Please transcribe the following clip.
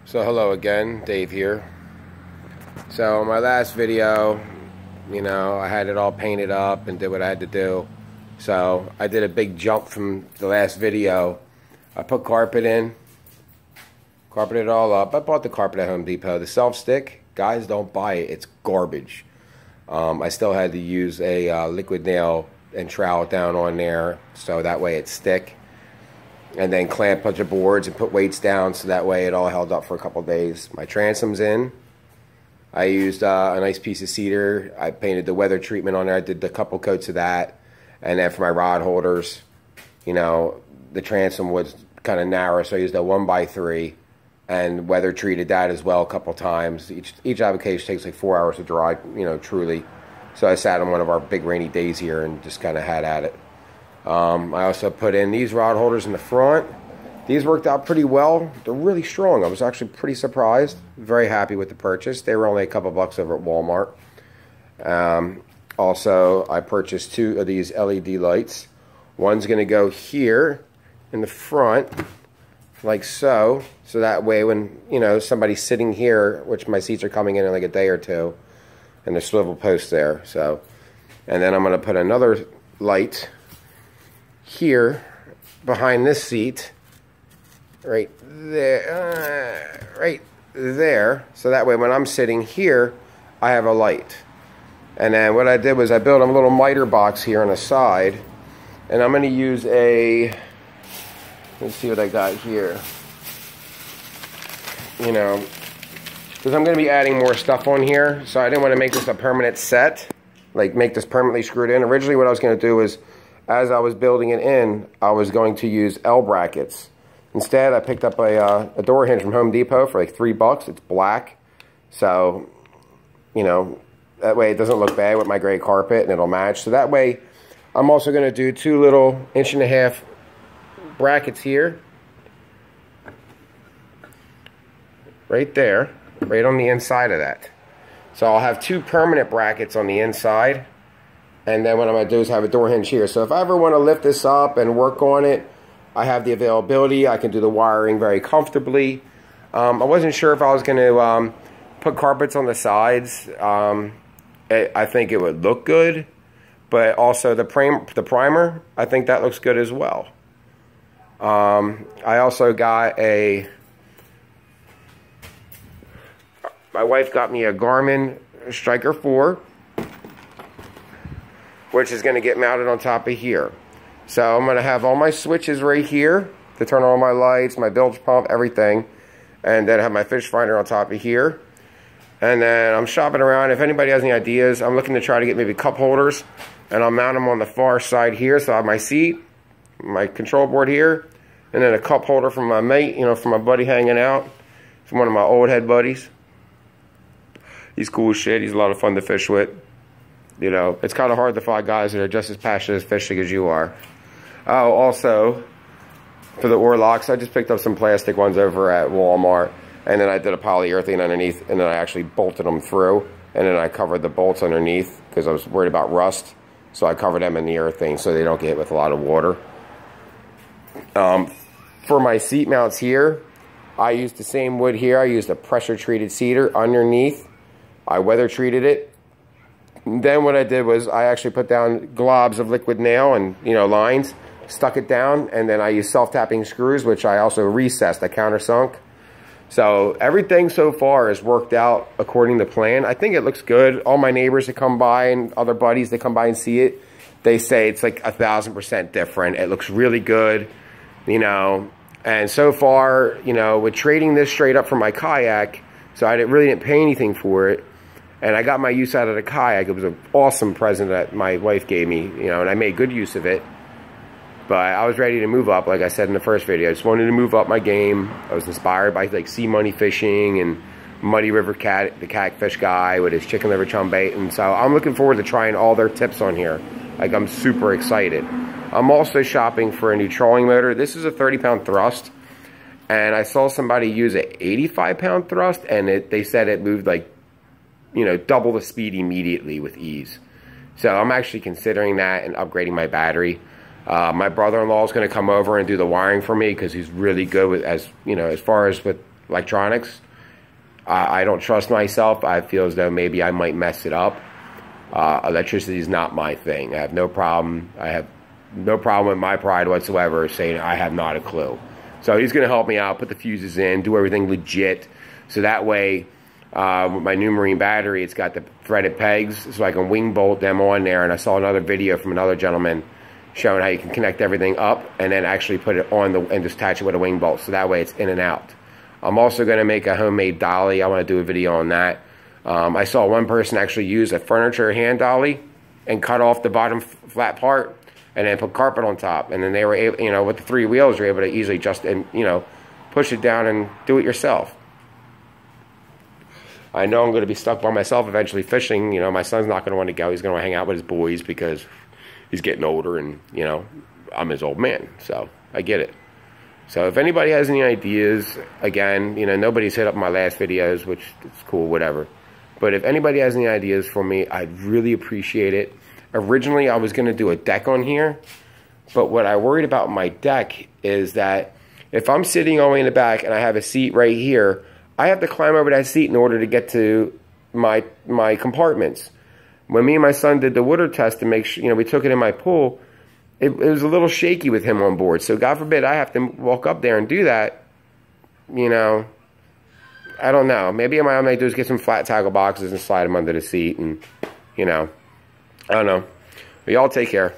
So hello again, Dave here. So my last video, I had it all painted up and did what I had to do. So I did a big jump from the last video. I put carpet in, carpeted it all up. I bought the carpet at Home Depot. The self-stick, guys, don't buy it. It's garbage. I still had to use a liquid nail and trowel it down on there so that way it stick. And then clamp a bunch of boards and put weights down so that way it all held up for a couple days. My transom's in. I used a nice piece of cedar. I painted the weather treatment on there. I did a couple coats of that. And then for my rod holders, the transom was kind of narrow, so I used a 1x3 and weather treated that as well a couple times. Each application takes like 4 hours to dry, truly. So I sat on one of our big rainy days here and just kind of had at it. I also put in these rod holders in the front. These worked out pretty well. They're really strong. I was actually pretty surprised. Very happy with the purchase. They were only a couple bucks over at Walmart. Also, I purchased 2 of these LED lights. One's going to go here in the front, like so. So that way when, somebody's sitting here, which my seats are coming in like a day or two, and the swivel post there. So, and then I'm going to put another light here behind this seat right there, so that way when I'm sitting here I have a light. And then what I did was I built a little miter box here on the side, and I'm going to use let's see what I got here, because I'm going to be adding more stuff on here, so I didn't want to make this a permanent set, like make this permanently screwed in. Originally what I was going to do was, as I was building it in, I was going to use L brackets. Instead, I picked up a door hinge from Home Depot for like $3. It's black. So, that way it doesn't look bad with my gray carpet and it'll match. So that way, I'm also going to do 2 little 1.5" brackets here. Right there. Right on the inside of that. So I'll have 2 permanent brackets on the inside. And then what I'm going to do is have a door hinge here. So if I ever want to lift this up and work on it, I have the availability. I can do the wiring very comfortably. I wasn't sure if I was going to put carpets on the sides. I think it would look good. But also the primer, I think that looks good as well. I also got my wife got me a Garmin Striker 4. Which is going to get mounted on top of here. So I'm going to have all my switches right here to turn on my lights, my bilge pump, everything. And then I have my fish finder on top of here. And then I'm shopping around. If anybody has any ideas, I'm looking to try to get maybe cup holders. And I'll mount them on the far side here. So I have my seat, my control board here, and then a cup holder from my mate, from my buddy hanging out. From one of my old head buddies. He's cool as shit. He's a lot of fun to fish with. It's kind of hard to find guys that are just as passionate as fishing as you are. Oh, also, for the oar locks, I just picked up some plastic ones over at Walmart. And then I did a polyurethane underneath, and then I actually bolted them through. And then I covered the bolts underneath, because I was worried about rust. So I covered them in the urethane so they don't get hit with a lot of water. For my seat mounts here, I used the same wood here. I used a pressure-treated cedar underneath. I weather-treated it. Then what I did was I actually put down globs of liquid nail and, lines, stuck it down, and then I used self-tapping screws, which I also recessed, I countersunk. So everything so far has worked out according to plan. I think it looks good. All my neighbors that come by and other buddies that come by and see it, they say it's like 1,000% different. It looks really good, And so far, with trading this straight up from my kayak, so I really didn't pay anything for it. And I got my use out of the kayak. It was an awesome present that my wife gave me, and I made good use of it. But I was ready to move up, like I said in the first video. I just wanted to move up my game. I was inspired by like Sea Money Fishing and Muddy River Cat, the catfish guy with his chicken liver chum bait. And so I'm looking forward to trying all their tips on here. Like, I'm super excited. I'm also shopping for a new trolling motor. This is a 30-pound thrust. And I saw somebody use an 85-pound thrust, and they said it moved like, double the speed immediately with ease. So I'm actually considering that and upgrading my battery. My brother-in-law is going to come over and do the wiring for me because he's really good with, as far as with electronics. I don't trust myself. I feel as though maybe I might mess it up. Electricity is not my thing. I have no problem. I have no problem with my pride whatsoever saying I have not a clue. So he's going to help me out, put the fuses in, do everything legit. So that way, with my new Marine battery, it's got the threaded pegs, so I can wing bolt them on there. And I saw another video from another gentleman showing how you can connect everything up and then actually put it on and just attach it with a wing bolt. So that way it's in and out. I'm also going to make a homemade dolly. I want to do a video on that. I saw one person actually use a furniture hand dolly and cut off the bottom flat part and then put carpet on top. And then they were able, you know, with the 3 wheels, you're able to easily just, you know, push it down and do it yourself. I know I'm going to be stuck by myself eventually fishing. You know, my son's not going to want to go. He's going to hang out with his boys because he's getting older and, you know, I'm his old man. So I get it. So if anybody has any ideas, again, you know, nobody's hit up my last videos, which is cool, whatever. But if anybody has any ideas for me, I'd really appreciate it. Originally, I was going to do a deck on here. But what I worried about my deck is that if I'm sitting all the way in the back and I have a seat right here, I have to climb over that seat in order to get to my compartments. When me and my son did the water test to make sure, you know, we took it in my pool, it was a little shaky with him on board. So God forbid I have to walk up there and do that, you know. I don't know. Maybe what I might do is get some flat tackle boxes and slide them under the seat and, you know, I don't know. But y'all take care.